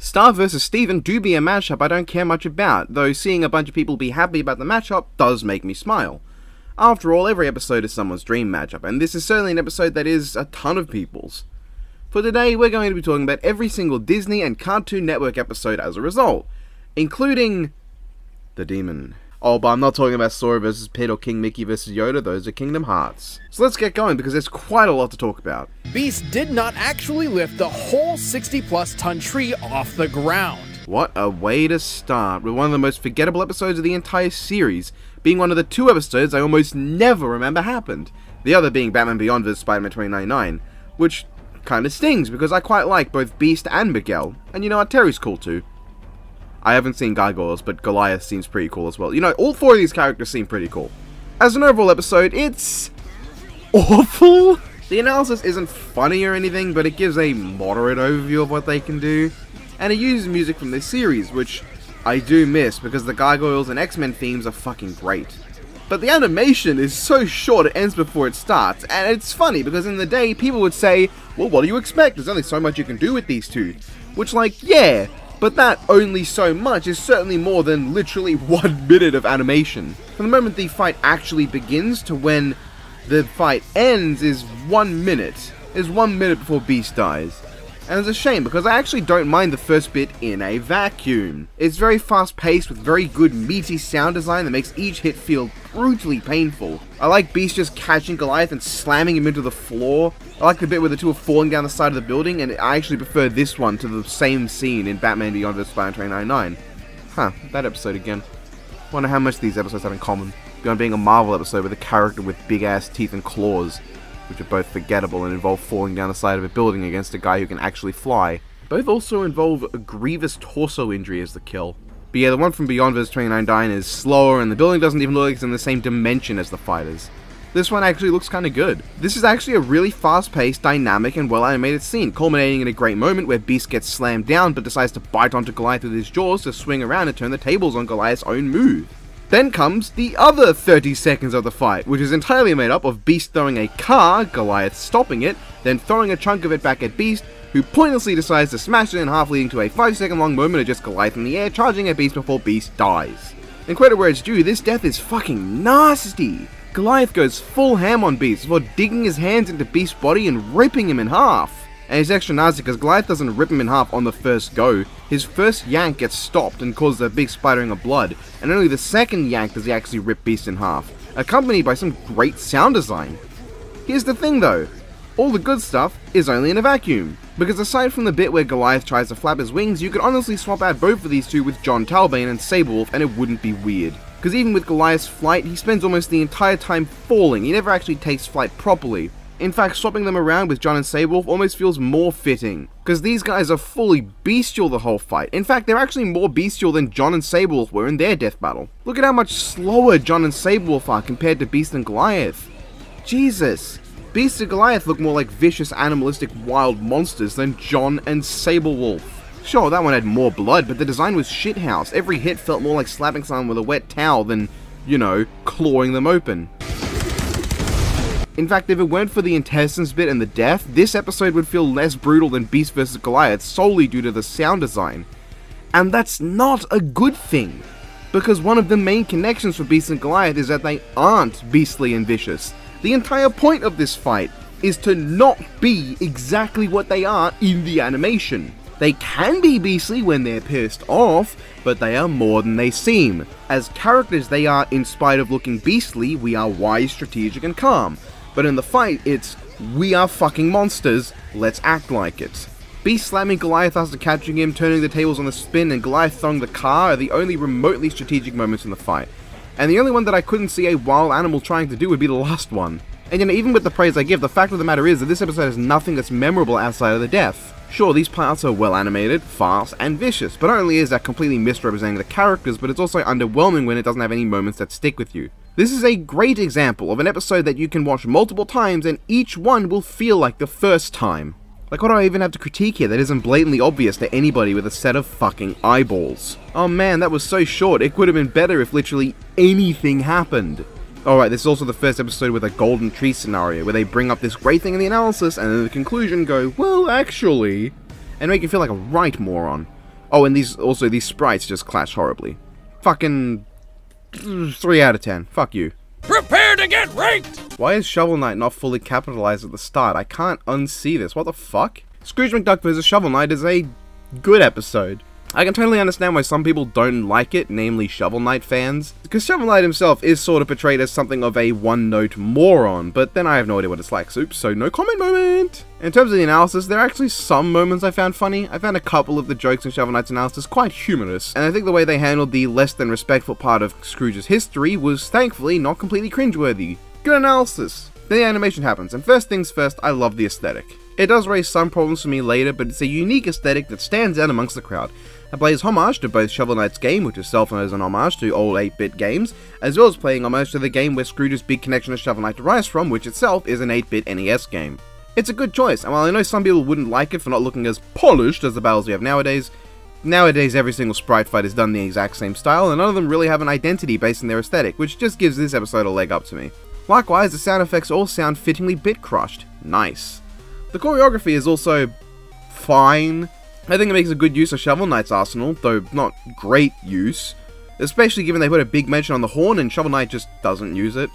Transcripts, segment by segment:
Star vs. Steven do be a matchup I don't care much about, though seeing a bunch of people be happy about the matchup does make me smile. After all, every episode is someone's dream matchup, and this is certainly an episode that is a ton of people's. For today, we're going to be talking about every single Disney and Cartoon Network episode as a result, including the Demon. Oh, but I'm not talking about Sora vs. Pit or King Mickey vs. Yoda, those are Kingdom Hearts. So let's get going, because there's quite a lot to talk about. Beast did not actually lift the whole 60+ ton tree off the ground. What a way to start, with one of the most forgettable episodes of the entire series, being one of the two episodes I almost never remember happened. The other being Batman Beyond vs. Spider-Man 2099, which kinda stings, because I quite like both Beast and Miguel, and you know what, Terry's cool too. I haven't seen Gargoyles, but Goliath seems pretty cool as well. You know, all four of these characters seem pretty cool. As an overall episode, it's awful. The analysis isn't funny or anything, but it gives a moderate overview of what they can do. And it uses music from this series, which I do miss, because the Gargoyles and X-Men themes are fucking great. But the animation is so short it ends before it starts, and it's funny, because in the day, people would say, well, what do you expect? There's only so much you can do with these two. Which, like, yeah, but that only so much is certainly more than literally 1 minute of animation. From the moment the fight actually begins to when the fight ends is 1 minute. Is 1 minute before Beast dies. And it's a shame, because I actually don't mind the first bit in a vacuum. It's very fast paced with very good meaty sound design that makes each hit feel brutally painful. I like Beast just catching Goliath and slamming him into the floor. I like the bit where the two are falling down the side of the building, and I actually prefer this one to the same scene in Batman Beyond vs. Spider-Man 2099. Huh, that episode again. Wonder how much these episodes have in common. Beyond being a Marvel episode with a character with big ass teeth and claws, which are both forgettable and involve falling down the side of a building against a guy who can actually fly. Both also involve a grievous torso injury as the kill. But yeah, the one from Beyond vs. 2099 is slower, and the building doesn't even look like it's in the same dimension as the fighters. This one actually looks kinda good. This is actually a really fast-paced, dynamic, and well-animated scene, culminating in a great moment where Beast gets slammed down but decides to bite onto Goliath with his jaws to swing around and turn the tables on Goliath's own move. Then comes the other 30 seconds of the fight, which is entirely made up of Beast throwing a car, Goliath stopping it, then throwing a chunk of it back at Beast, who pointlessly decides to smash it in half, leading to a 5-second long moment of just Goliath in the air charging at Beast before Beast dies. And credit where it's due, this death is fucking nasty. Goliath goes full ham on Beast before digging his hands into Beast's body and ripping him in half. And it's extra nasty because Goliath doesn't rip him in half on the first go. His first yank gets stopped and causes a big splattering of blood, and only the second yank does he actually rip Beast in half, accompanied by some great sound design. Here's the thing though, all the good stuff is only in a vacuum, because aside from the bit where Goliath tries to flap his wings, you could honestly swap out both of these two with Jon Talbane and Sabrewulf and it wouldn't be weird. Because even with Goliath's flight, he spends almost the entire time falling, he never actually takes flight properly. In fact, swapping them around with Jon and Sabrewulf almost feels more fitting, because these guys are fully bestial the whole fight. In fact, they're actually more bestial than Jon and Sabrewulf were in their death battle. Look at how much slower Jon and Sabrewulf are compared to Beast and Goliath. Jesus. Beast and Goliath look more like vicious, animalistic, wild monsters than Jon and Sabrewulf. Sure, that one had more blood, but the design was shithouse. Every hit felt more like slapping someone with a wet towel than, you know, clawing them open. In fact, if it weren't for the intestines bit and the death, this episode would feel less brutal than Beast vs. Goliath solely due to the sound design. And that's not a good thing, because one of the main connections for Beast and Goliath is that they aren't beastly and vicious. The entire point of this fight is to not be exactly what they are in the animation. They can be beastly when they're pissed off, but they are more than they seem. As characters they are, in spite of looking beastly, we are wise, strategic, and calm. But in the fight, it's, we are fucking monsters, let's act like it. Beast slamming Goliath after catching him, turning the tables on the spin, and Goliath throwing the car are the only remotely strategic moments in the fight. And the only one that I couldn't see a wild animal trying to do would be the last one. And you know, even with the praise I give, the fact of the matter is that this episode has nothing that's memorable outside of the death. Sure, these parts are well animated, fast, and vicious, but not only is that completely misrepresenting the characters, but it's also underwhelming when it doesn't have any moments that stick with you. This is a great example of an episode that you can watch multiple times and each one will feel like the first time. Like, what do I even have to critique here that isn't blatantly obvious to anybody with a set of fucking eyeballs? Oh man, that was so short, it could have been better if literally anything happened. Alright, this is also the first episode with a golden tree scenario, where they bring up this great thing in the analysis, and then in the conclusion go, well, actually, and make you feel like a right moron. Oh, and these sprites just clash horribly. Fucking 3 out of 10. Fuck you. Prepare to get raked! Why is Shovel Knight not fully capitalized at the start? I can't unsee this. What the fuck? Scrooge McDuck vs. Shovel Knight is a good episode. I can totally understand why some people don't like it, namely Shovel Knight fans, because Shovel Knight himself is sort of portrayed as something of a one-note moron, but then I have no idea what it's like, so no comment moment! In terms of the analysis, there are actually some moments I found funny. I found a couple of the jokes in Shovel Knight's analysis quite humorous, and I think the way they handled the less than respectful part of Scrooge's history was thankfully not completely cringeworthy. Good analysis! Then the animation happens, and first things first, I love the aesthetic. It does raise some problems for me later, but it's a unique aesthetic that stands out amongst the crowd. It plays homage to both Shovel Knight's game, which is self-known as an homage to old 8-bit games, as well as playing homage to the game where Scrooge's big connection to Shovel Knight derives from, which itself is an 8-bit NES game. It's a good choice, and while I know some people wouldn't like it for not looking as polished as the battles we have nowadays every single sprite fight is done the exact same style, and none of them really have an identity based on their aesthetic, which just gives this episode a leg up to me. Likewise, the sound effects all sound fittingly bit-crushed. Nice. The choreography is also fine. I think it makes a good use of Shovel Knight's arsenal, though not great use, especially given they put a big mention on the horn and Shovel Knight just doesn't use it.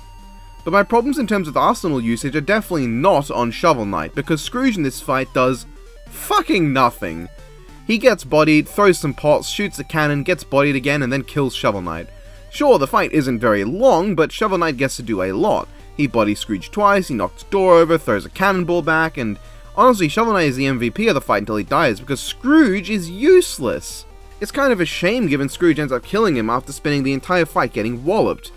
But my problems in terms of the arsenal usage are definitely not on Shovel Knight, because Scrooge in this fight does fucking nothing. He gets bodied, throws some pots, shoots a cannon, gets bodied again, and then kills Shovel Knight. Sure, the fight isn't very long, but Shovel Knight gets to do a lot. He bodies Scrooge twice, he knocks the door over, throws a cannonball back, and honestly, Shovel Knight is the MVP of the fight until he dies, because Scrooge is useless. It's kind of a shame given Scrooge ends up killing him after spending the entire fight getting walloped,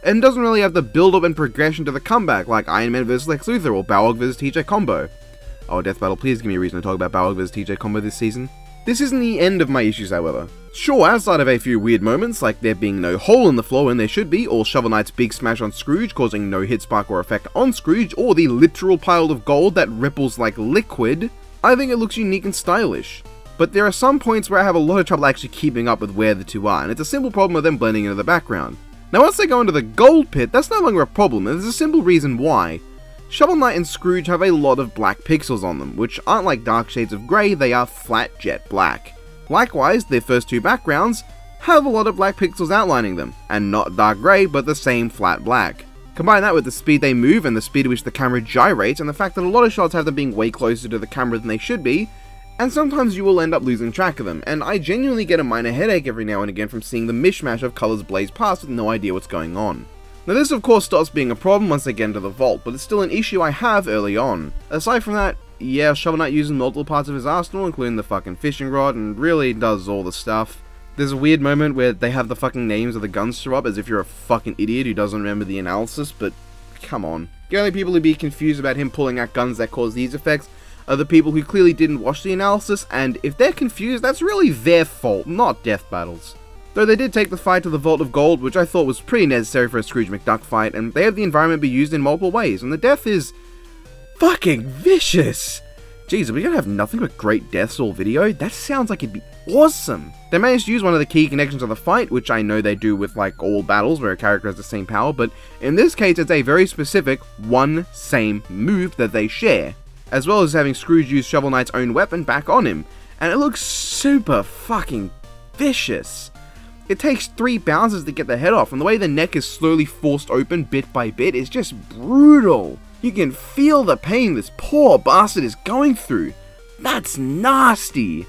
and doesn't really have the build-up and progression to the comeback like Iron Man vs Lex Luthor or Balrog vs TJ Combo. Oh, Death Battle, please give me a reason to talk about Balrog vs TJ Combo this season. This isn't the end of my issues, however. Sure, outside of a few weird moments, like there being no hole in the floor when there should be, or Shovel Knight's big smash on Scrooge causing no hit spark or effect on Scrooge, or the literal pile of gold that ripples like liquid, I think it looks unique and stylish. But there are some points where I have a lot of trouble actually keeping up with where the two are, and it's a simple problem of them blending into the background. Now once they go into the gold pit, that's no longer a problem, and there's a simple reason why. Shovel Knight and Scrooge have a lot of black pixels on them, which aren't like dark shades of grey, they are flat jet black. Likewise, their first two backgrounds have a lot of black pixels outlining them, and not dark grey, but the same flat black. Combine that with the speed they move and the speed at which the camera gyrates, and the fact that a lot of shots have them being way closer to the camera than they should be, and sometimes you will end up losing track of them, and I genuinely get a minor headache every now and again from seeing the mishmash of colours blaze past with no idea what's going on. Now this of course stops being a problem once they get into the vault, but it's still an issue I have early on. Aside from that, yeah, Shovel Knight uses multiple parts of his arsenal, including the fucking fishing rod, and really does all the stuff. There's a weird moment where they have the fucking names of the guns show up as if you're a fucking idiot who doesn't remember the analysis, but come on. The only people who'd be confused about him pulling out guns that cause these effects are the people who clearly didn't watch the analysis, and if they're confused, that's really their fault, not Death Battle's. Though they did take the fight to the Vault of Gold, which I thought was pretty necessary for a Scrooge McDuck fight, and they have the environment be used in multiple ways, and the death is fucking vicious! Jeez, are we gonna have nothing but great deaths all video? That sounds like it'd be awesome! They managed to use one of the key connections of the fight, which I know they do with like all battles where a character has the same power, but in this case it's a very specific one same move that they share, as well as having Scrooge use Shovel Knight's own weapon back on him, and it looks super fucking vicious. It takes 3 bounces to get the head off, and the way the neck is slowly forced open bit by bit is just brutal. You can feel the pain this poor bastard is going through. That's nasty.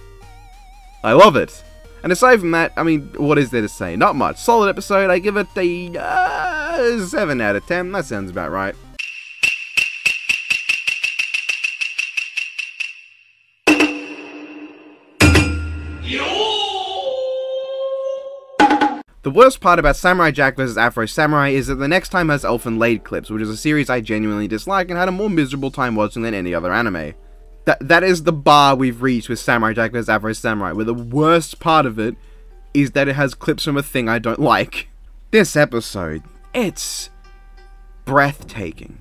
I love it. And aside from that, I mean, what is there to say? Not much. Solid episode. I give it a 7 out of 10. That sounds about right. The worst part about Samurai Jack vs Afro Samurai is that the next time has Elfen Lied clips, which is a series I genuinely dislike and had a more miserable time watching than any other anime. That is the bar we've reached with Samurai Jack vs Afro Samurai, where the worst part of it is that it has clips from a thing I don't like. This episode, it's breathtaking.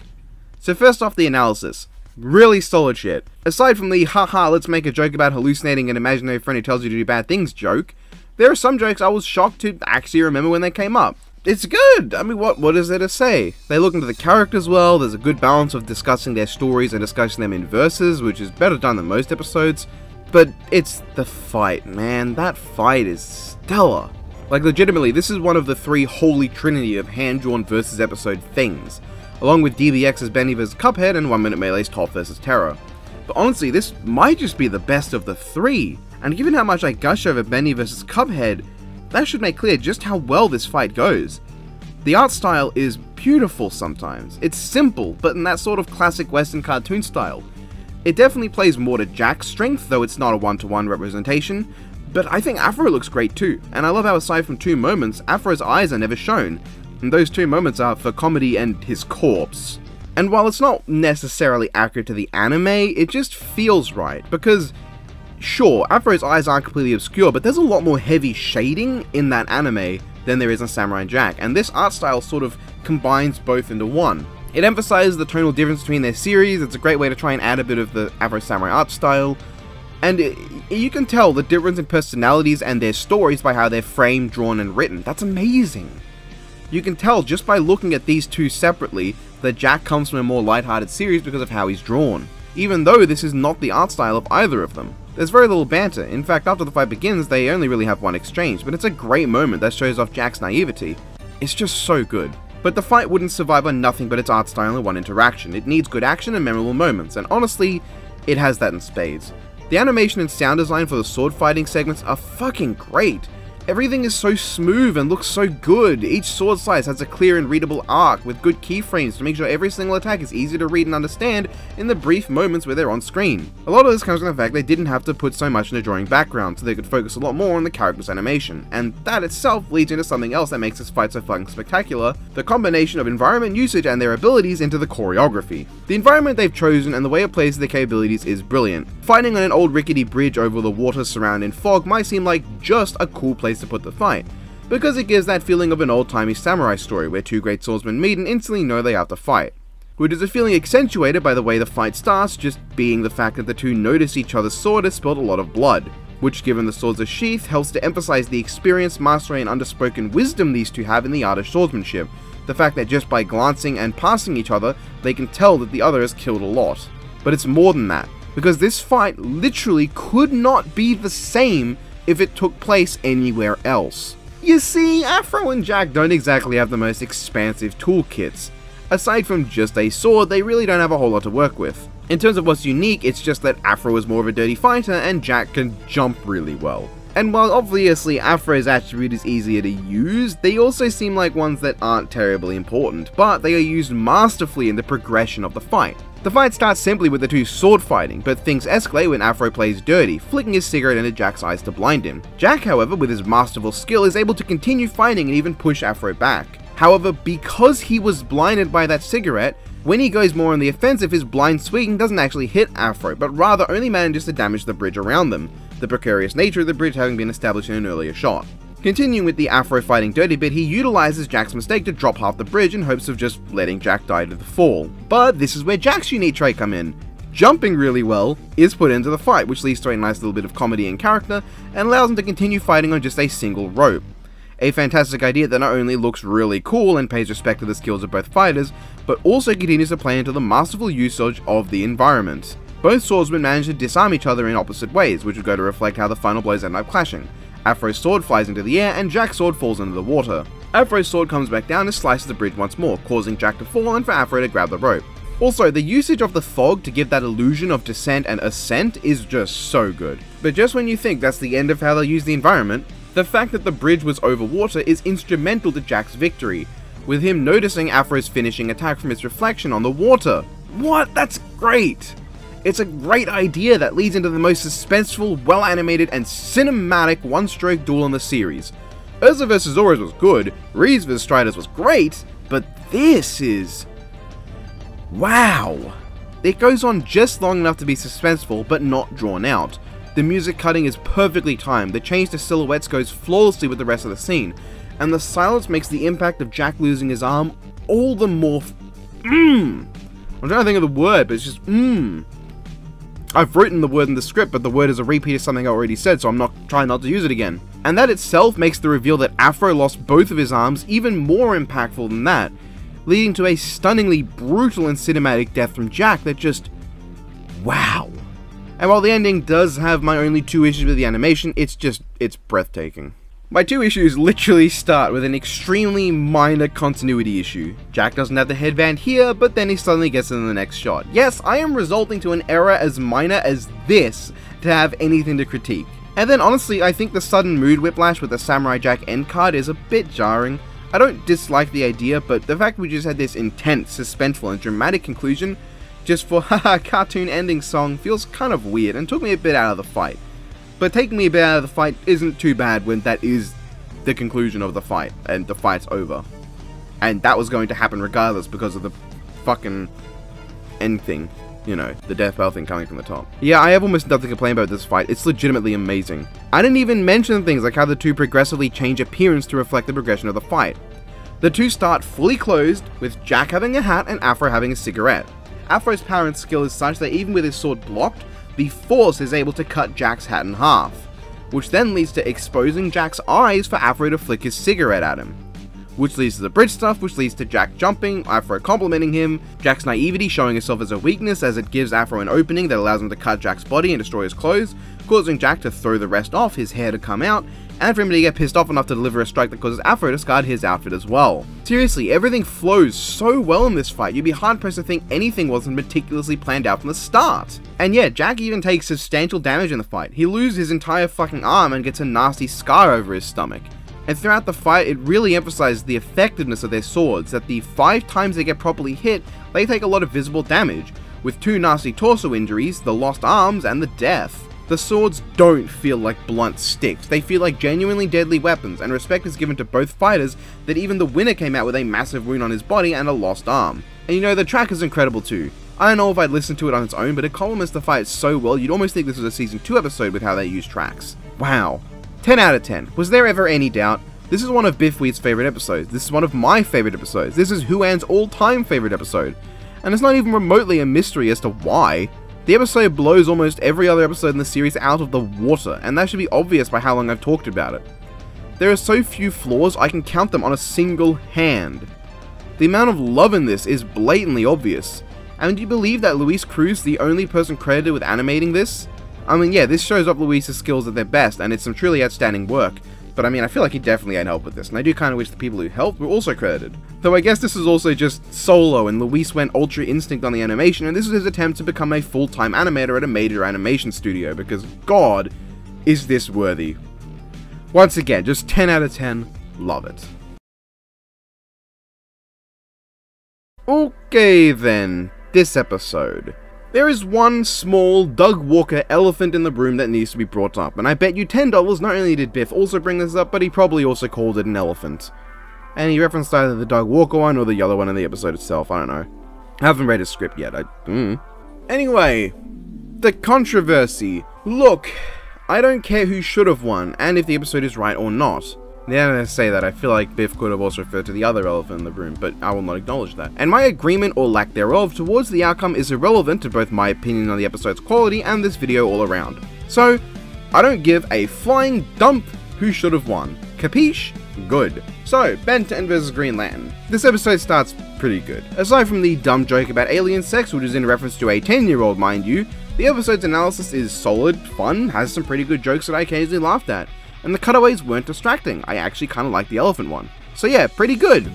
So first off, the analysis. Really solid shit. Aside from the haha let's make a joke about hallucinating an imaginary friend who tells you to do bad things joke, there are some jokes I was shocked to actually remember when they came up. It's good! I mean, what is there to say? They look into the characters well, there's a good balance of discussing their stories and discussing them in verses, which is better done than most episodes. But it's the fight, man. That fight is stellar. Like, legitimately, this is one of the three holy trinity of hand-drawn versus episode things, along with DBX's Bendy vs. Cuphead and 1 Minute Melee's Toph vs. Terror. But honestly, this might just be the best of the three, and given how much I gush over Bendy vs. Cuphead, that should make clear just how well this fight goes. The art style is beautiful sometimes. It's simple, but in that sort of classic Western cartoon style. It definitely plays more to Jack's strength, though it's not a one-to-one representation, but I think Afro looks great too, and I love how aside from 2 moments, Afro's eyes are never shown, and those 2 moments are for comedy and his corpse. And while it's not necessarily accurate to the anime, it just feels right, because sure, Afro's eyes aren't completely obscure, but there's a lot more heavy shading in that anime than there is in Samurai Jack, and this art style sort of combines both into one. It emphasizes the tonal difference between their series. It's a great way to try and add a bit of the Afro Samurai art style, and you can tell the difference in personalities and their stories by how they're framed, drawn, and written. That's amazing. You can tell just by looking at these two separately that Jack comes from a more lighthearted series because of how he's drawn, even though this is not the art style of either of them. There's very little banter. In fact, after the fight begins, they only really have one exchange, but it's a great moment that shows off Jack's naivety. It's just so good. But the fight wouldn't survive on nothing but its art style and one interaction. It needs good action and memorable moments, and honestly, it has that in spades. The animation and sound design for the sword fighting segments are fucking great. Everything is so smooth and looks so good. Each sword slice has a clear and readable arc with good keyframes to make sure every single attack is easy to read and understand in the brief moments where they're on screen. A lot of this comes from the fact they didn't have to put so much in the drawing background, so they could focus a lot more on the character's animation, and that itself leads into something else that makes this fight so fucking spectacular: the combination of environment usage and their abilities into the choreography. The environment they've chosen and the way it plays their capabilities is brilliant. Fighting on an old rickety bridge over the water surrounded in fog might seem like just a cool place to put the fight, because it gives that feeling of an old-timey samurai story where two great swordsmen meet and instantly know they have to fight, which is a feeling accentuated by the way the fight starts, just being the fact that the two notice each other's sword has spilled a lot of blood, which, given the swords are sheathed, helps to emphasize the experience, mastery, and underspoken wisdom these two have in the art of swordsmanship. The fact that just by glancing and passing each other, they can tell that the other has killed a lot. But it's more than that, because this fight literally could not be the same if it took place anywhere else. You see, Afro and Jack don't exactly have the most expansive toolkits. Aside from just a sword, they really don't have a whole lot to work with. In terms of what's unique, it's just that Afro is more of a dirty fighter and Jack can jump really well. And while obviously Afro's attribute is easier to use, they also seem like ones that aren't terribly important, but they are used masterfully in the progression of the fight. The fight starts simply with the two sword fighting, but things escalate when Afro plays dirty, flicking his cigarette into Jack's eyes to blind him. Jack, however, with his masterful skill, is able to continue fighting and even push Afro back. However, because he was blinded by that cigarette, when he goes more on the offensive, his blind swing doesn't actually hit Afro, but rather only manages to damage the bridge around them, the precarious nature of the bridge having been established in an earlier shot. Continuing with the Afro fighting dirty bit, he utilizes Jack's mistake to drop half the bridge in hopes of just letting Jack die to the fall. But this is where Jack's unique trait come in. Jumping really well is put into the fight, which leads to a nice little bit of comedy and character, and allows him to continue fighting on just a single rope. A fantastic idea that not only looks really cool and pays respect to the skills of both fighters, but also continues to play into the masterful usage of the environment. Both swordsmen manage to disarm each other in opposite ways, which would go to reflect how the final blows end up clashing. Afro's sword flies into the air and Jack's sword falls into the water. Afro's sword comes back down and slices the bridge once more, causing Jack to fall and for Afro to grab the rope. Also, the usage of the fog to give that illusion of descent and ascent is just so good. But just when you think that's the end of how they'll use the environment, the fact that the bridge was over water is instrumental to Jack's victory, with him noticing Afro's finishing attack from its reflection on the water. What? That's great! It's a great idea that leads into the most suspenseful, well-animated, and cinematic one-stroke duel in the series. Urza vs. Zoro's was good, Reese vs. Striders was great, but this is... wow! It goes on just long enough to be suspenseful, but not drawn out. The music cutting is perfectly timed, the change to silhouettes goes flawlessly with the rest of the scene, and the silence makes the impact of Jack losing his arm all the more I'm trying to think of the word, but it's just I've written the word in the script, but the word is a repeat of something I already said, so I'm trying not to use it again. And that itself makes the reveal that Afro lost both of his arms even more impactful than that, leading to a stunningly brutal and cinematic death from Jack that just... wow. And while the ending does have my only 2 issues with the animation, it's breathtaking. My 2 issues literally start with an extremely minor continuity issue. Jack doesn't have the headband here, but then he suddenly gets it in the next shot. Yes, I am resulting to an error as minor as this to have anything to critique. And then honestly, I think the sudden mood whiplash with the Samurai Jack end card is a bit jarring. I don't dislike the idea, but the fact we just had this intense, suspenseful and dramatic conclusion just for haha cartoon ending song feels kind of weird and took me a bit out of the fight. But taking me a bit out of the fight isn't too bad when that is the conclusion of the fight, and the fight's over. And that was going to happen regardless because of the fucking end thing. You know, the death bell thing coming from the top. Yeah, I have almost nothing to complain about this fight. It's legitimately amazing. I didn't even mention things like how the two progressively change appearance to reflect the progression of the fight. The two start fully closed, with Jack having a hat and Afro having a cigarette. Afro's power and skill is such that even with his sword blocked, the Force is able to cut Jack's hat in half, which then leads to exposing Jack's eyes for Afro to flick his cigarette at him, which leads to the bridge stuff, which leads to Jack jumping, Afro complimenting him, Jack's naivety showing itself as a weakness as it gives Afro an opening that allows him to cut Jack's body and destroy his clothes, causing Jack to throw the rest off, his hair to come out, and for him to get pissed off enough to deliver a strike that causes Afro to discard his outfit as well. Seriously, everything flows so well in this fight, you'd be hard pressed to think anything wasn't meticulously planned out from the start. And yeah, Jack even takes substantial damage in the fight. He loses his entire fucking arm and gets a nasty scar over his stomach. And throughout the fight, it really emphasizes the effectiveness of their swords, that the 5 times they get properly hit, they take a lot of visible damage, with 2 nasty torso injuries, the lost arms, and the death. The swords don't feel like blunt sticks, they feel like genuinely deadly weapons, and respect is given to both fighters that even the winner came out with a massive wound on his body and a lost arm. And you know, the track is incredible too. I don't know if I'd listen to it on its own, but it complements the fight so well you'd almost think this was a season 2 episode with how they use tracks. Wow. 10 out of 10. Was there ever any doubt? This is one of Biff Wheat's favorite episodes. This is one of my favorite episodes. This is Huan's all-time favorite episode. And it's not even remotely a mystery as to why. The episode blows almost every other episode in the series out of the water, and that should be obvious by how long I've talked about it. There are so few flaws, I can count them on a single hand. The amount of love in this is blatantly obvious. And do you believe that Luis Cruz is the only person credited with animating this? I mean, yeah, this shows up Luis's skills at their best, and it's some truly outstanding work. But I mean, I feel like he definitely had help with this, and I do kind of wish the people who helped were also credited. Though I guess this is also just solo, and Luis went Ultra Instinct on the animation, and this was his attempt to become a full-time animator at a major animation studio, because god, is this worthy. Once again, just 10 out of 10, love it. Okay then, this episode. There is one small Doug Walker elephant in the room that needs to be brought up, and I bet you $10 not only did Biff also bring this up, but he probably also called it an elephant. And he referenced either the Doug Walker one or the yellow one in the episode itself, I don't know. I haven't read his script yet, Anyway, the controversy. Look, I don't care who should have won, and if the episode is right or not. Now that I say that, I feel like Biff could have also referred to the other elephant in the room, but I will not acknowledge that. And my agreement, or lack thereof, towards the outcome is irrelevant to both my opinion on the episode's quality and this video all around. So, I don't give a flying dump who should have won. Capiche? Good. So, Ben 10 vs Green Lantern. This episode starts pretty good. Aside from the dumb joke about alien sex, which is in reference to a 10-year-old mind you, the episode's analysis is solid, fun, has some pretty good jokes that I occasionally laughed at. And the cutaways weren't distracting. I actually kind of like the elephant one. So yeah, pretty good.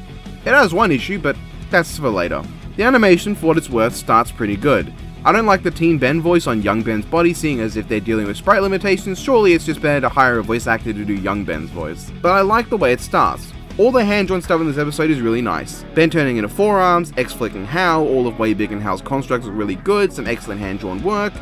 It has one issue, but that's for later. The animation, for what it's worth, starts pretty good. I don't like the Teen Ben voice on Young Ben's body, seeing as if they're dealing with sprite limitations, surely it's just better to hire a voice actor to do Young Ben's voice. But I like the way it starts. All the hand-drawn stuff in this episode is really nice. Ben turning into forearms, X flicking Hal, all of Way Big and Hal's constructs are really good, some excellent hand-drawn work.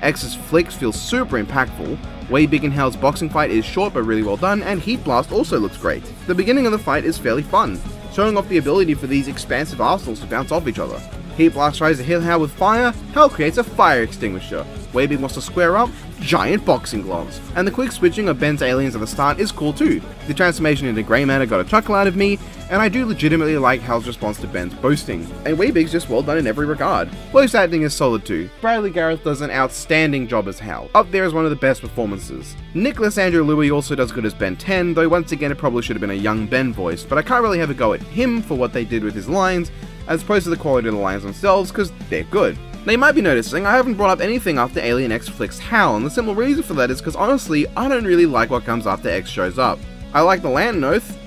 X's flicks feel super impactful. Way Big and Hal's boxing fight is short but really well done, and Heat Blast also looks great. The beginning of the fight is fairly fun, showing off the ability for these expansive arsenals to bounce off each other. Heat Blast tries to hit Hal with fire, Hal creates a fire extinguisher. Way Big wants to square up, giant boxing gloves. And the quick switching of Ben's aliens at the start is cool too. The transformation into Grey Matter got a chuckle out of me, and I do legitimately like Hal's response to Ben's boasting. And Way Big's just well done in every regard. Voice acting is solid too. Bradley Gareth does an outstanding job as Hal, up there as one of the best performances. Nicholas Andrew Louis also does good as Ben 10, though once again it probably should have been a young Ben voice, but I can't really have a go at him for what they did with his lines, as opposed to the quality of the lines themselves, because they're good. Now you might be noticing I haven't brought up anything after Alien X flicks Hal, and the simple reason for that is because honestly, I don't really like what comes after X shows up. I like the Lantern Oath,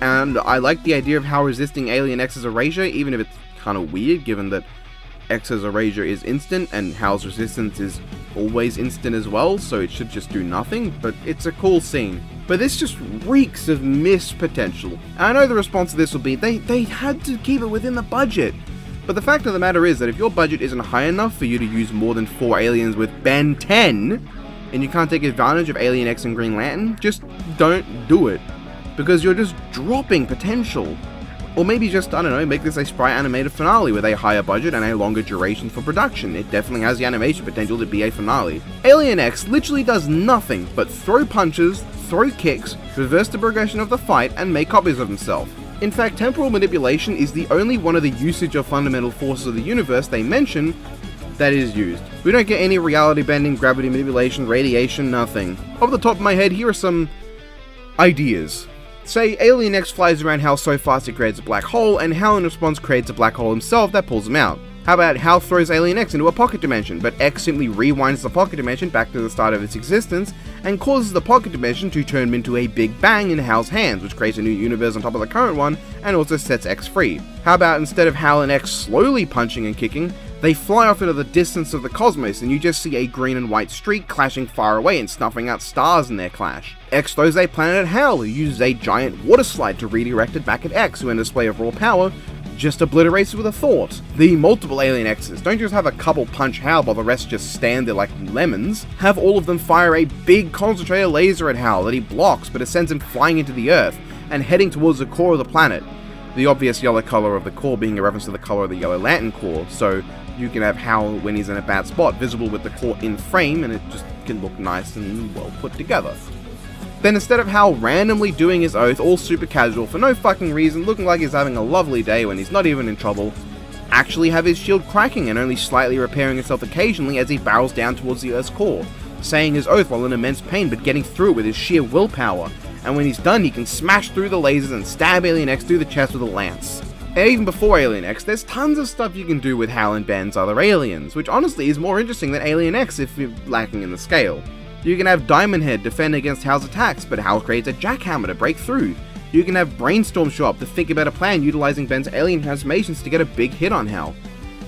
and I like the idea of Hal resisting Alien X's erasure, even if it's kind of weird given that X's erasure is instant and Hal's resistance is always instant as well, so it should just do nothing, but it's a cool scene. But this just reeks of missed potential. And I know the response to this will be, they had to keep it within the budget. But the fact of the matter is that if your budget isn't high enough for you to use more than 4 aliens with Ben 10, and you can't take advantage of Alien X and Green Lantern, just don't do it. Because you're just dropping potential. Or maybe just, I don't know, make this a sprite animated finale with a higher budget and a longer duration for production. It definitely has the animation potential to be a finale. Alien X literally does nothing but throw punches, throw kicks, reverse the progression of the fight, and make copies of himself. In fact, temporal manipulation is the only one of the usage of fundamental forces of the universe they mention that is used. We don't get any reality bending, gravity manipulation, radiation, nothing. Off the top of my head, here are some ideas. Say Alien X flies around Hal so fast it creates a black hole, and Hal in response creates a black hole himself that pulls him out. How about Hal throws Alien X into a pocket dimension, but X simply rewinds the pocket dimension back to the start of its existence, and causes the pocket dimension to turn into a big bang in Hal's hands, which creates a new universe on top of the current one, and also sets X free. How about instead of Hal and X slowly punching and kicking, they fly off into the distance of the cosmos and you just see a green and white streak clashing far away and snuffing out stars in their clash. X throws a planet at Hal, who uses a giant water slide to redirect it back at X, who in a display of raw power, just obliterates it with a thought. The multiple Alien X's don't just have a couple punch Hal while the rest just stand there like lemons, have all of them fire a big concentrated laser at Hal that he blocks, but it sends him flying into the Earth and heading towards the core of the planet. The obvious yellow color of the core being a reference to the color of the Yellow Lantern core, so you can have Hal when he's in a bad spot visible with the core in frame, and it just can look nice and well put together. Then instead of Hal randomly doing his oath all super casual for no fucking reason, looking like he's having a lovely day when he's not even in trouble, actually have his shield cracking and only slightly repairing itself occasionally as he barrels down towards the Earth's core, saying his oath while in immense pain but getting through it with his sheer willpower, and when he's done he can smash through the lasers and stab Alien X through the chest with a lance. And even before Alien X, there's tons of stuff you can do with Hal and Ben's other aliens, which honestly is more interesting than Alien X if you're lacking in the scale. You can have Diamond Head defend against Hal's attacks, but Hal creates a jackhammer to break through. You can have Brainstorm show up to think about a plan utilizing Ben's alien transformations to get a big hit on Hal.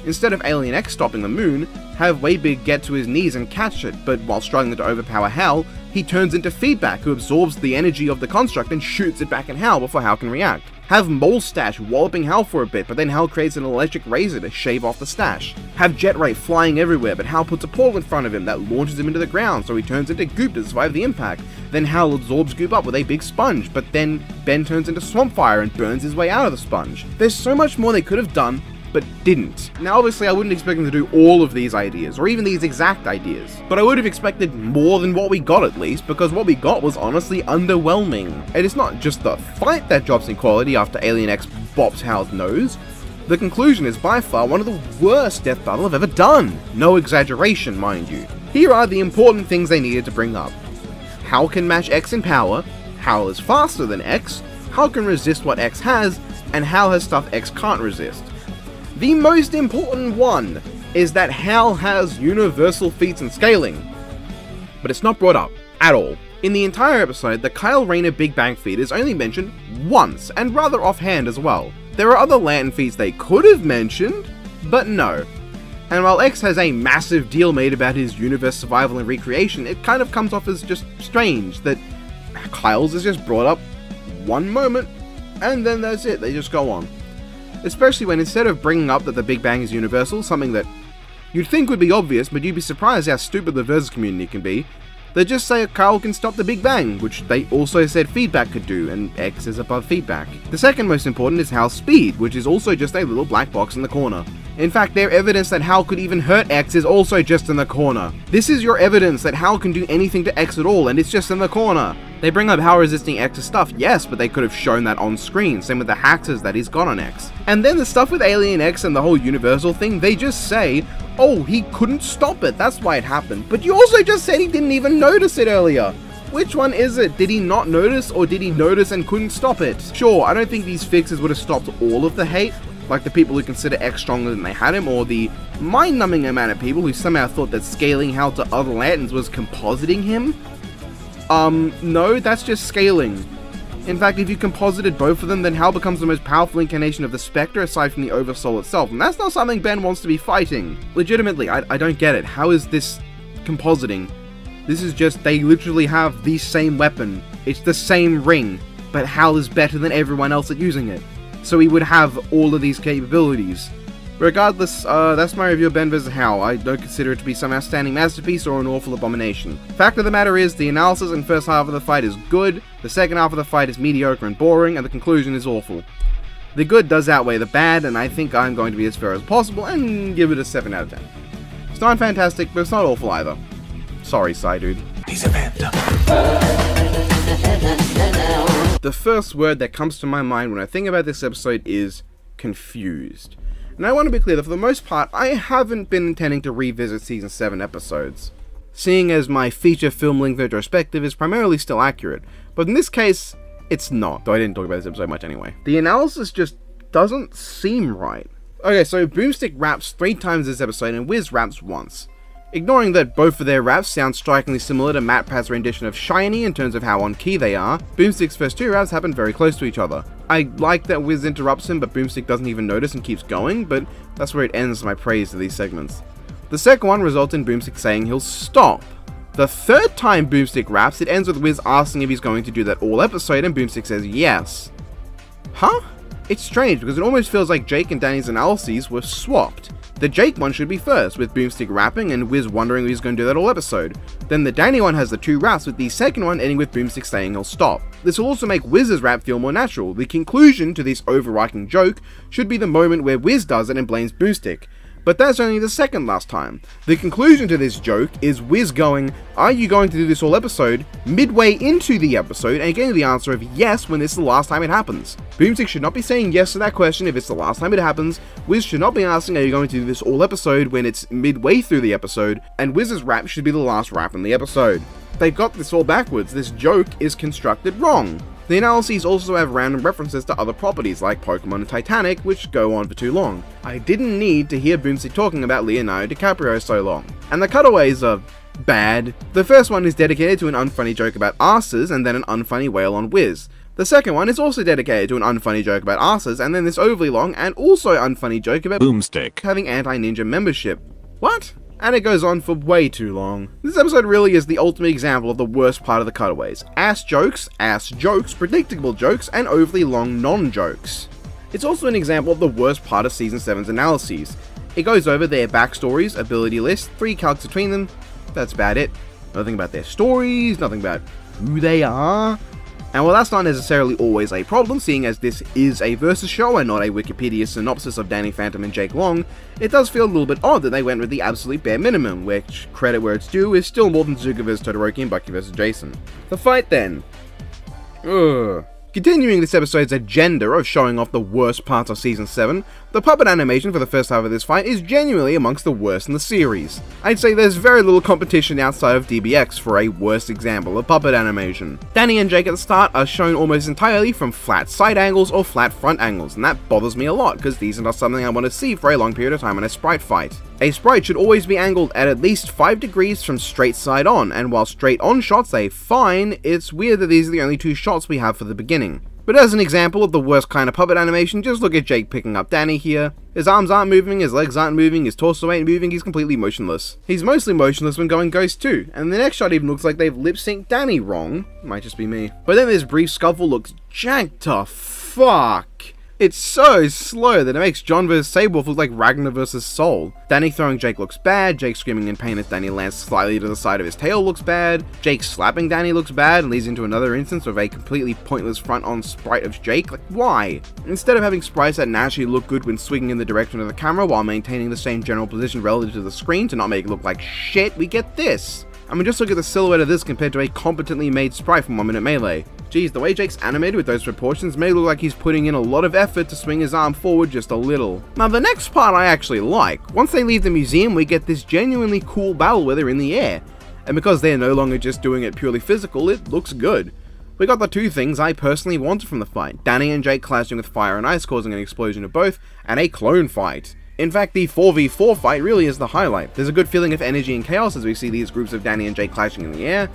Instead of Alien X stopping the moon, have Waybig get to his knees and catch it, but while struggling to overpower Hal, he turns into Feedback, who absorbs the energy of the construct and shoots it back at Hal before Hal can react. Have Molestache walloping Hal for a bit, but then Hal creates an electric razor to shave off the stash. Have Jet Ray flying everywhere, but Hal puts a portal in front of him that launches him into the ground, so he turns into Goop to survive the impact. Then Hal absorbs Goop up with a big sponge, but then Ben turns into Swampfire and burns his way out of the sponge. There's so much more they could have done, but didn't. Now obviously I wouldn't expect them to do all of these ideas, or even these exact ideas, but I would have expected more than what we got at least, because what we got was honestly underwhelming. And it's not just the fight that drops in quality after Alien X bops Hal's nose. The conclusion is by far one of the worst death battle I've ever done. No exaggeration, mind you. Here are the important things they needed to bring up. Hal can match X in power, Hal is faster than X, Hal can resist what X has, and Hal has stuff X can't resist. The most important one is that Hal has universal feats and scaling, but it's not brought up at all. In the entire episode, the Kyle Rayner Big Bang feat is only mentioned once, and rather offhand as well. There are other Lantern feats they could have mentioned, but no. And while X has a massive deal made about his universe survival and recreation, it kind of comes off as just strange that Kyle's is just brought up one moment, and then that's it, they just go on. Especially when instead of bringing up that the Big Bang is universal, something that you'd think would be obvious, but you'd be surprised how stupid the Versus community can be, they just say Kyle can stop the Big Bang, which they also said Feedback could do, and X is above Feedback. The second most important is Hal's speed, which is also just a little black box in the corner. In fact, their evidence that Hal could even hurt X is also just in the corner. This is your evidence that Hal can do anything to X at all, and it's just in the corner. They bring up Hal resisting X's stuff, yes, but they could have shown that on screen, same with the haxes that he's got on X. And then the stuff with Alien X and the whole universal thing, they just say, oh, he couldn't stop it, that's why it happened. But you also just said he didn't even notice it earlier. Which one is it? Did he not notice, or did he notice and couldn't stop it? Sure, I don't think these fixes would have stopped all of the hate, like the people who consider X stronger than they had him, or the mind-numbing amount of people who somehow thought that scaling Hal to other lanterns was compositing him. No, that's just scaling. In fact, if you composited both of them, then Hal becomes the most powerful incarnation of the Spectre aside from the Oversoul itself, and that's not something Ben wants to be fighting. Legitimately, I don't get it. How is this compositing? This is just, they literally have the same weapon. It's the same ring, but Hal is better than everyone else at using it. So he would have all of these capabilities. Regardless, that's my review of Ben vs. Hal. I don't consider it to be some outstanding masterpiece or an awful abomination. Fact of the matter is, the analysis in the first half of the fight is good, the second half of the fight is mediocre and boring, and the conclusion is awful. The good does outweigh the bad, and I think I'm going to be as fair as possible and give it a 7 out of 10. It's not fantastic, but it's not awful either. Sorry, Psydude. He's a panda. The first word that comes to my mind when I think about this episode is confused. And I want to be clear that for the most part, I haven't been intending to revisit Season 7 episodes, seeing as my feature film-length retrospective is primarily still accurate, but in this case, it's not, though I didn't talk about this episode much anyway. The analysis just doesn't seem right. Okay, so Boomstick raps 3 times this episode and Wiz raps once. Ignoring that both of their raps sound strikingly similar to MatPat's rendition of Shiny in terms of how on key they are, Boomstick's first 2 raps happen very close to each other. I like that Wiz interrupts him, but Boomstick doesn't even notice and keeps going, but that's where it ends my praise to these segments. The second one results in Boomstick saying he'll stop. The third time Boomstick raps, it ends with Wiz asking if he's going to do that all episode, and Boomstick says yes. Huh? It's strange, because it almost feels like Jake and Danny's analyses were swapped. The Jake one should be first, with Boomstick rapping and Wiz wondering if he's going to do that all episode. Then the Danny one has the 2 raps, with the second one ending with Boomstick saying he'll stop. This will also make Wiz's rap feel more natural. The conclusion to this overarching joke should be the moment where Wiz does it and blames Boomstick. But that's only the second last time. The conclusion to this joke is Wiz going, "Are you going to do this all episode?" midway into the episode and getting the answer of yes when this is the last time it happens. Boomstick should not be saying yes to that question if it's the last time it happens. Wiz should not be asking, "Are you going to do this all episode?" when it's midway through the episode, and Wiz's rap should be the last rap in the episode. They've got this all backwards. This joke is constructed wrong. The analyses also have random references to other properties like Pokemon and Titanic, which go on for too long. I didn't need to hear Boomstick talking about Leonardo DiCaprio so long. And the cutaways are bad. The first one is dedicated to an unfunny joke about asses and then an unfunny wail on Wiz. The second one is also dedicated to an unfunny joke about asses and then this overly long and also unfunny joke about Boomstick having anti-ninja membership. What? And it goes on for way too long. This episode really is the ultimate example of the worst part of the cutaways. Ass jokes, predictable jokes, and overly long non-jokes. It's also an example of the worst part of Season 7's analyses. It goes over their backstories, ability list, 3 calcs between them, that's about it. Nothing about their stories, nothing about who they are. And while that's not necessarily always a problem, seeing as this is a Versus show and not a Wikipedia synopsis of Danny Phantom and Jake Long, it does feel a little bit odd that they went with the absolute bare minimum, which, credit where it's due, is still more than Zuka vs Todoroki and Bucky vs Jason. The fight then. Ugh. Continuing this episode's agenda of showing off the worst parts of Season 7, the puppet animation for the first half of this fight is genuinely amongst the worst in the series. I'd say there's very little competition outside of DBX for a worst example of puppet animation. Danny and Jake at the start are shown almost entirely from flat side angles or flat front angles, and that bothers me a lot because these are not something I want to see for a long period of time in a sprite fight. A sprite should always be angled at least 5 degrees from straight side on, and while straight on shots are fine, it's weird that these are the only 2 shots we have for the beginning. But as an example of the worst kind of puppet animation, just look at Jake picking up Danny here. His arms aren't moving, his legs aren't moving, his torso ain't moving, he's completely motionless. He's mostly motionless when going Ghost too, and the next shot even looks like they've lip-synced Danny wrong. Might just be me. But then this brief scuffle looks janked to fuck. It's so slow that it makes John vs. Sablewolf look like Ragnar vs. Soul. Danny throwing Jake looks bad, Jake screaming in pain as Danny lands slightly to the side of his tail looks bad, Jake slapping Danny looks bad and leads into another instance of a completely pointless front-on sprite of Jake. Like, why? Instead of having sprites that naturally look good when swinging in the direction of the camera while maintaining the same general position relative to the screen to not make it look like shit, we get this. I mean, just look at the silhouette of this compared to a competently made sprite from 1 Minute Melee. Geez, the way Jake's animated with those proportions may look like he's putting in a lot of effort to swing his arm forward just a little. Now the next part I actually like. Once they leave the museum, we get this genuinely cool battle where they're in the air. And because they're no longer just doing it purely physical, it looks good. We got the two things I personally wanted from the fight: Danny and Jake clashing with fire and ice, causing an explosion of both, and a clone fight. In fact, the 4v4 fight really is the highlight. There's a good feeling of energy and chaos as we see these groups of Danny and Jake clashing in the air.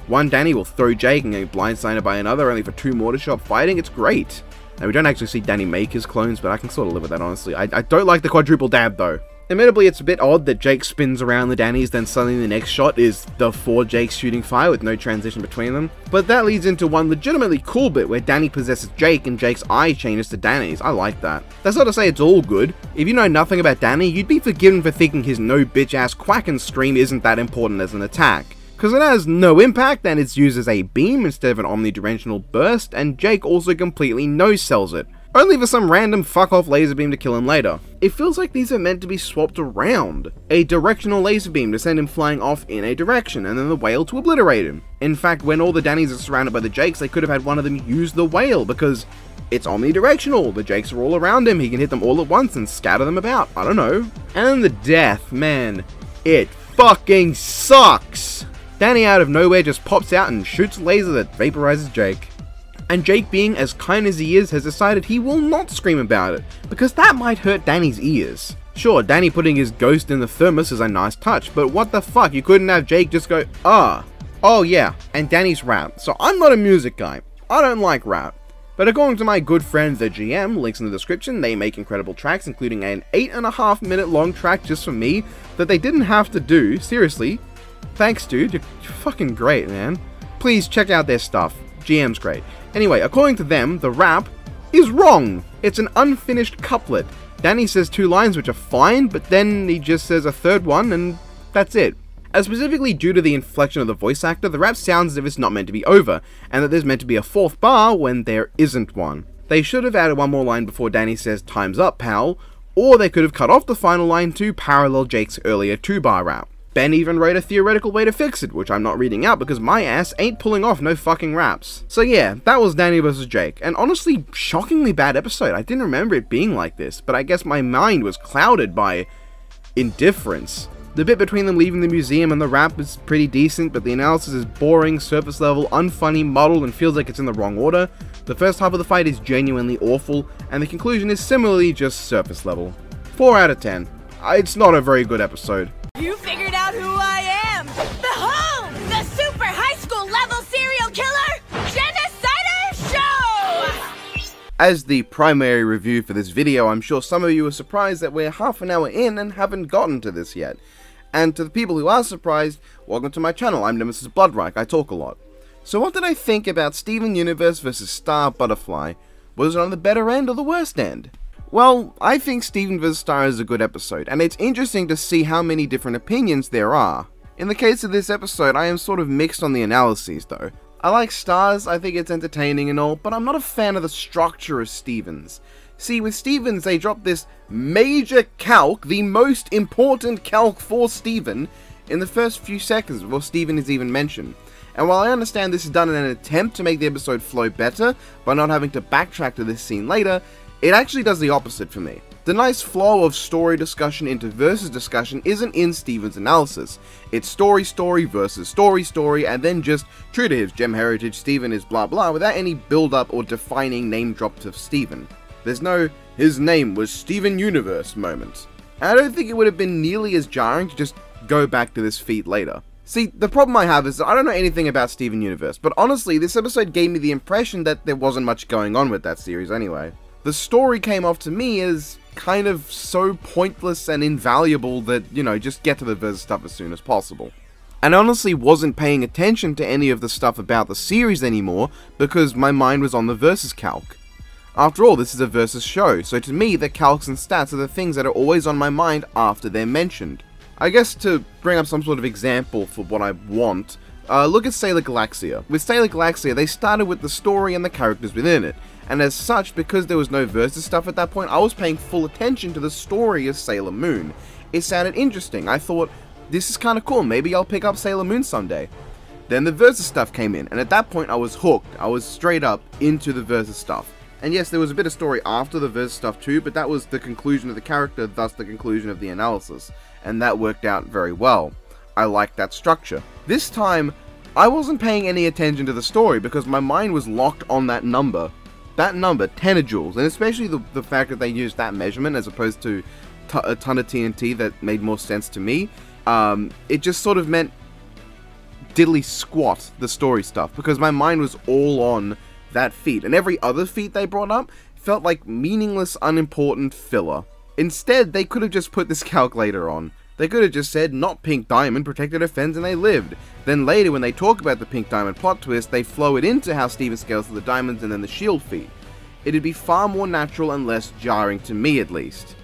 One Danny will throw Jake and get blindsided by another, only for two more to show up fighting. It's great. Now, we don't actually see Danny make his clones, but I can sort of live with that, honestly. I don't like the quadruple dab, though. Admittedly, it's a bit odd that Jake spins around the Dannys, then suddenly the next shot is the four Jakes shooting fire with no transition between them. But that leads into one legitimately cool bit where Danny possesses Jake and Jake's eye changes to Danny's. I like that. That's not to say it's all good. If you know nothing about Danny, you'd be forgiven for thinking his no bitch ass quack and scream isn't that important as an attack. Because it has no impact and it's used as a beam instead of an omnidirectional burst, and Jake also completely no-sells it, only for some random fuck-off laser beam to kill him later. It feels like these are meant to be swapped around. A directional laser beam to send him flying off in a direction, and then the whale to obliterate him. In fact, when all the Dannys are surrounded by the Jakes, they could have had one of them use the whale, because it's omnidirectional. The Jakes are all around him, he can hit them all at once and scatter them about. I don't know. And the death, man, it fucking sucks! Danny out of nowhere just pops out and shoots a laser that vaporizes Jake. And Jake, being as kind as he is, has decided he will not scream about it, because that might hurt Danny's ears. Sure, Danny putting his ghost in the thermos is a nice touch, but what the fuck, you couldn't have Jake just go, oh yeah, and Danny's rap. So I'm not a music guy, I don't like rap. But according to my good friend the GM, links in the description, they make incredible tracks, including an 8.5 minute long track just for me, that they didn't have to do. Seriously. Thanks, dude, you're fucking great, man. Please check out their stuff. GM's great. Anyway, according to them, the rap is wrong. It's an unfinished couplet. Danny says two lines which are fine, but then he just says a third one, and that's it. As specifically due to the inflection of the voice actor, the rap sounds as if it's not meant to be over, and that there's meant to be a fourth bar when there isn't one. They should have added one more line before Danny says, "Time's up, pal," or they could have cut off the final line to parallel Jake's earlier 2-bar rap. Ben even wrote a theoretical way to fix it, which I'm not reading out because my ass ain't pulling off no fucking raps. So yeah, that was Danny vs. Jake, and honestly, shockingly bad episode. I didn't remember it being like this, but I guess my mind was clouded by indifference. The bit between them leaving the museum and the rap is pretty decent, but the analysis is boring, surface level, unfunny, muddled, and feels like it's in the wrong order. The first half of the fight is genuinely awful, and the conclusion is similarly just surface level. 4 out of 10. It's not a very good episode. You figured out who I am! Behold! The super high school level serial killer, Genocider Show! As the primary review for this video, I'm sure some of you are surprised that we're half an hour in and haven't gotten to this yet. And to the people who are surprised, welcome to my channel. I'm Nemesis Bloodreich, I talk a lot. So what did I think about Steven Universe vs. Star Butterfly? Was it on the better end or the worst end? Well, I think Steven vs. Star is a good episode, and it's interesting to see how many different opinions there are. In the case of this episode, I am sort of mixed on the analyses though. I like Stars, I think it's entertaining and all, but I'm not a fan of the structure of Steven's. See, with Steven's, they dropped this major calc, the most important calc for Steven, in the first few seconds before Steven is even mentioned. And while I understand this is done in an attempt to make the episode flow better, by not having to backtrack to this scene later, it actually does the opposite for me. The nice flow of story discussion into versus discussion isn't in Steven's analysis. It's story versus story, and then just, true to his gem heritage, Steven is blah blah, without any build up or defining name drops of Steven. There's no, his name was Steven Universe moment. And I don't think it would have been nearly as jarring to just go back to this feat later. See, the problem I have is that I don't know anything about Steven Universe, but honestly, this episode gave me the impression that there wasn't much going on with that series anyway. The story came off to me as kind of so pointless and invaluable that, you know, just get to the versus stuff as soon as possible. And I honestly wasn't paying attention to any of the stuff about the series anymore because my mind was on the versus calc. After all, this is a versus show, so to me, the calcs and stats are the things that are always on my mind after they're mentioned. I guess to bring up some sort of example for what I want, look at Sailor Galaxia. With Sailor Galaxia, they started with the story and the characters within it. And as such, because there was no versus stuff at that point, I was paying full attention to the story of Sailor Moon. It sounded interesting. I thought, this is kind of cool, maybe I'll pick up Sailor Moon someday. Then the versus stuff came in, and at that point I was hooked. I was straight up into the versus stuff. And yes, there was a bit of story after the versus stuff too, but that was the conclusion of the character, thus the conclusion of the analysis. And that worked out very well. I liked that structure. This time, I wasn't paying any attention to the story because my mind was locked on that number. That number, tentajoules, and especially the fact that they used that measurement as opposed to a ton of TNT that made more sense to me. It just sort of meant diddly squat the story stuff because my mind was all on that feat, and every other feat they brought up felt like meaningless, unimportant filler. Instead, they could have just put this calculator on. They could have just said, not pink diamond, protected her friends and they lived. Then later, when they talk about the pink diamond plot twist, they flow it into how Steven scales to the diamonds and then the shield feat. It'd be far more natural and less jarring to me, at least.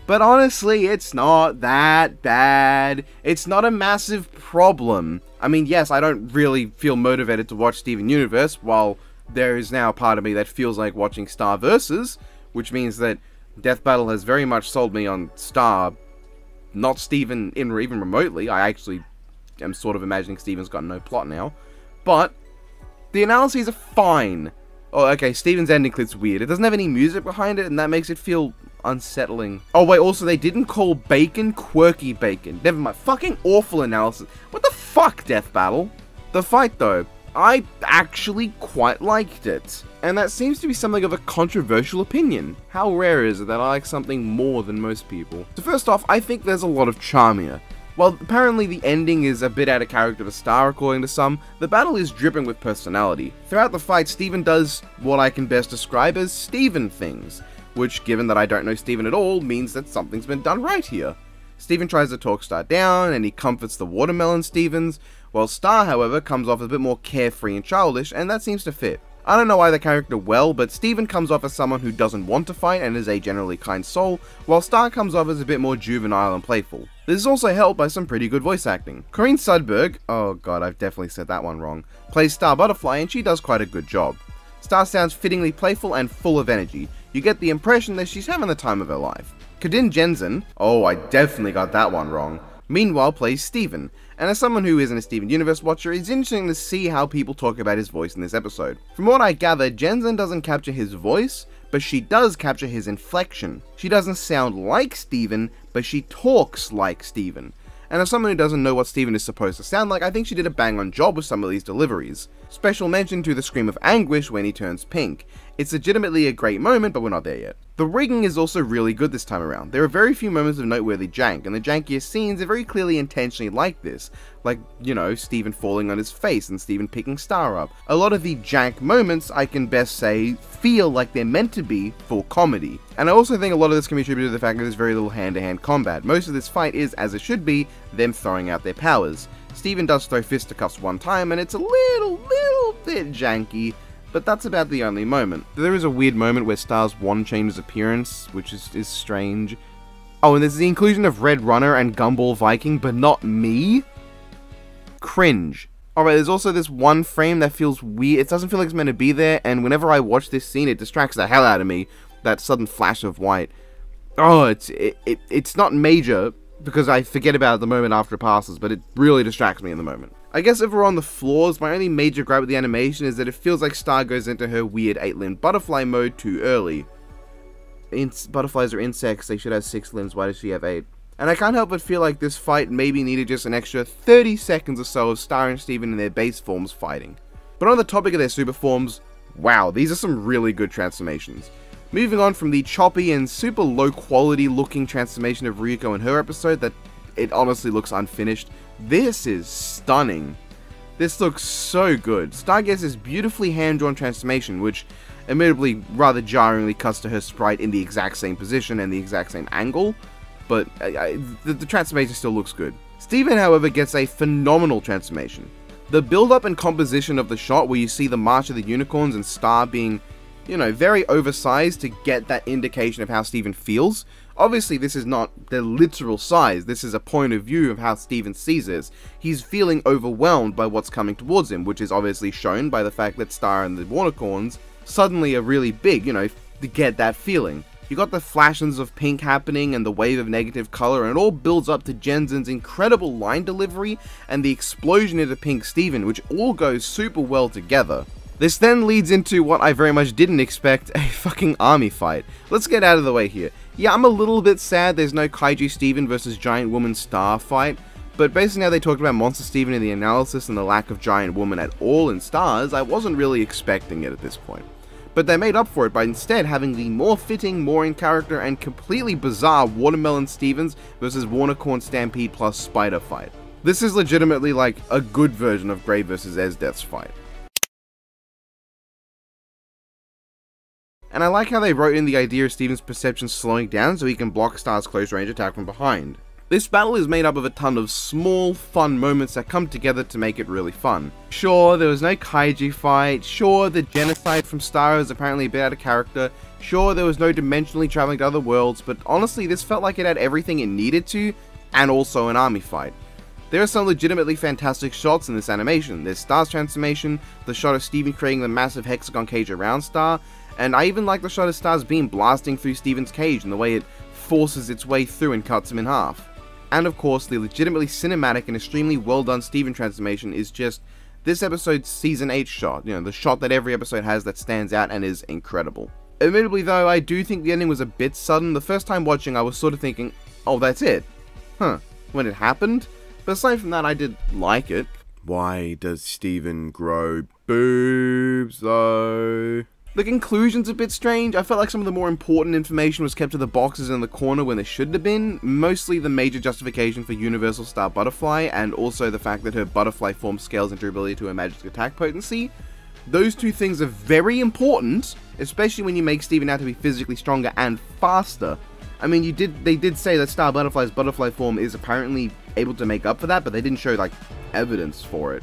But honestly, it's not that bad. It's not a massive problem. I mean, yes, I don't really feel motivated to watch Steven Universe, while there is now a part of me that feels like watching Star Versus, which means that Death Battle has very much sold me on Star, not Steven even remotely. I actually am sort of imagining Steven's got no plot now. But the analyses are fine. Oh, okay, Steven's ending clip's weird. It doesn't have any music behind it, and that makes it feel unsettling. Oh wait, also they didn't call bacon quirky bacon. Never mind. Fucking awful analysis. What the fuck, Death Battle? The fight though, I actually quite liked it. And that seems to be something of a controversial opinion. How rare is it that I like something more than most people? So first off, I think there's a lot of charm here. While apparently the ending is a bit out of character for Star according to some, the battle is dripping with personality. Throughout the fight, Steven does what I can best describe as Steven things, which, given that I don't know Steven at all, means that something's been done right here. Steven tries to talk Star down, and he comforts the watermelon Stevens, while Star, however, comes off a bit more carefree and childish, and that seems to fit. I don't know either character well, but Steven comes off as someone who doesn't want to fight and is a generally kind soul, while Star comes off as a bit more juvenile and playful. This is also helped by some pretty good voice acting. Corinne Sudberg, oh god, I've definitely said that one wrong, plays Star Butterfly and she does quite a good job. Star sounds fittingly playful and full of energy. You get the impression that she's having the time of her life. Kadin Jensen, oh I definitely got that one wrong, meanwhile plays Steven, and as someone who isn't a Steven Universe watcher, it's interesting to see how people talk about his voice in this episode. From what I gather, Jensen doesn't capture his voice, but she does capture his inflection. She doesn't sound like Steven, but she talks like Steven. And as someone who doesn't know what Steven is supposed to sound like, I think she did a bang-on job with some of these deliveries. Special mention to the scream of anguish when he turns pink. It's legitimately a great moment, but we're not there yet. The rigging is also really good this time around. There are very few moments of noteworthy jank, and the jankiest scenes are very clearly intentionally like this. Like, you know, Steven falling on his face and Steven picking Star up. A lot of the jank moments, I can best say, feel like they're meant to be for comedy. And I also think a lot of this can be attributed to the fact that there's very little hand-to-hand combat. Most of this fight is, as it should be, them throwing out their powers. Steven does throw fisticuffs one time, and it's a little bit janky, but that's about the only moment. There is a weird moment where Star's wand changes appearance, which is strange. Oh, and there's the inclusion of Red Runner and Gumball Viking, but not me? Cringe. Alright, there's also this one frame that feels weird. It doesn't feel like it's meant to be there, and whenever I watch this scene, it distracts the hell out of me. That sudden flash of white. Oh, it's not major, because I forget about it the moment after it passes, but it really distracts me in the moment. I guess if we're on the flaws, my only major gripe with the animation is that it feels like Star goes into her weird 8-limbed butterfly mode too early. Butterflies are insects, they should have 6 limbs, why does she have 8? And I can't help but feel like this fight maybe needed just an extra 30 seconds or so of Star and Steven in their base forms fighting. But on the topic of their super forms, wow, these are some really good transformations. Moving on from the choppy and super low quality looking transformation of Ryuko in her episode that it honestly looks unfinished, this is stunning. This looks so good. Star gets this beautifully hand-drawn transformation, which admittedly rather jarringly cuts to her sprite in the exact same position and the exact same angle, but the transformation still looks good. Steven, however, gets a phenomenal transformation. The build-up and composition of the shot where you see the March of the Unicorns and Star being, you know, very oversized to get that indication of how Steven feels. Obviously, this is not the literal size, this is a point of view of how Steven sees this. He's feeling overwhelmed by what's coming towards him, which is obviously shown by the fact that Star and the Unicorns suddenly are really big, you know, to get that feeling. You got the flashes of pink happening and the wave of negative color, and it all builds up to Jensen's incredible line delivery and the explosion into Pink Steven, which all goes super well together. This then leads into what I very much didn't expect, a fucking army fight. Let's get out of the way here. Yeah, I'm a little bit sad there's no Kaiju Steven versus Giant Woman Star fight, But based on how they talked about Monster Steven in the analysis and the lack of Giant Woman at all in Stars, I wasn't really expecting it at this point. But they made up for it by instead having the more fitting, more in character, and completely bizarre Watermelon Stevens versus Warnicorn Stampede plus Spider fight. This is legitimately like a good version of Grey vs. Esdeath's fight. And I like how they wrote in the idea of Steven's perception slowing down so he can block Star's close range attack from behind. This battle is made up of a ton of small, fun moments that come together to make it really fun. Sure, there was no kaiju fight, sure, the genocide from Star is apparently a bit out of character, sure, there was no dimensionally traveling to other worlds, but honestly this felt like it had everything it needed to, and also an army fight. There are some legitimately fantastic shots in this animation. There's Star's transformation, the shot of Steven creating the massive hexagon cage around Star, and I even like the shot of Star's beam blasting through Steven's cage and the way it forces its way through and cuts him in half. And of course, the legitimately cinematic and extremely well done Steven transformation is just this episode's Season 8 shot, the shot that every episode has that stands out and is incredible. Admittedly though, I do think the ending was a bit sudden. The first time watching I was sort of thinking, oh that's it? Huh, when it happened? But aside from that, I did like it. Why does Steven grow boobs though? The conclusion's a bit strange. I felt like some of the more important information was kept to the boxes in the corner when there shouldn't have been. Mostly the major justification for Universal Star Butterfly, and also the fact that her butterfly form scales into her ability to her magic attack potency. Those two things are very important, especially when you make Steven out to be physically stronger and faster. I mean, they did say that Star Butterfly's butterfly form is apparently able to make up for that, but they didn't show, like, evidence for it.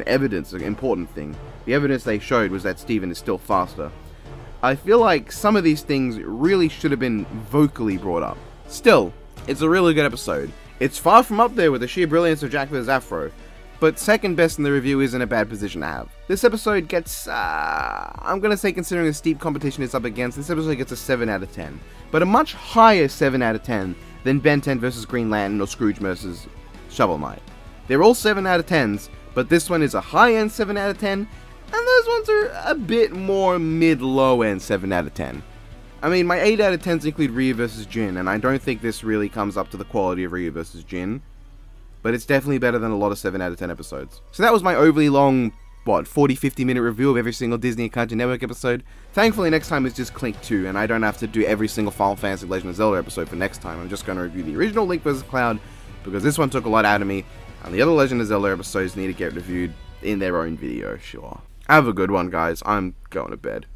Evidence, an important thing. The evidence they showed was that Steven is still faster. I feel like some of these things really should have been vocally brought up. Still, it's a really good episode. It's far from up there with the sheer brilliance of Jack vs. Afro, but second best in the review isn't a bad position to have. This episode gets, I'm gonna say considering the steep competition it's up against, this episode gets a 7 out of 10. But a much higher 7 out of 10 than Ben 10 vs. Green Lantern or Scrooge vs. Shovel Knight. They're all 7 out of 10s, but this one is a high-end 7 out of 10, and those ones are a bit more mid-low-end 7 out of 10. I mean, my 8 out of 10s include Ryu vs. Jin, and I don't think this really comes up to the quality of Ryu vs. Jin, but it's definitely better than a lot of 7 out of 10 episodes. So that was my overly long, 40-50 minute review of every single Disney and Cartoon Network episode. Thankfully next time it's just Clink 2, and I don't have to do every single Final Fantasy Legend of Zelda episode for next time. I'm just going to review the original Link vs. Cloud, because this one took a lot out of me, and the other Legend of Zelda episodes need to get reviewed in their own video, sure. Have a good one, guys. I'm going to bed.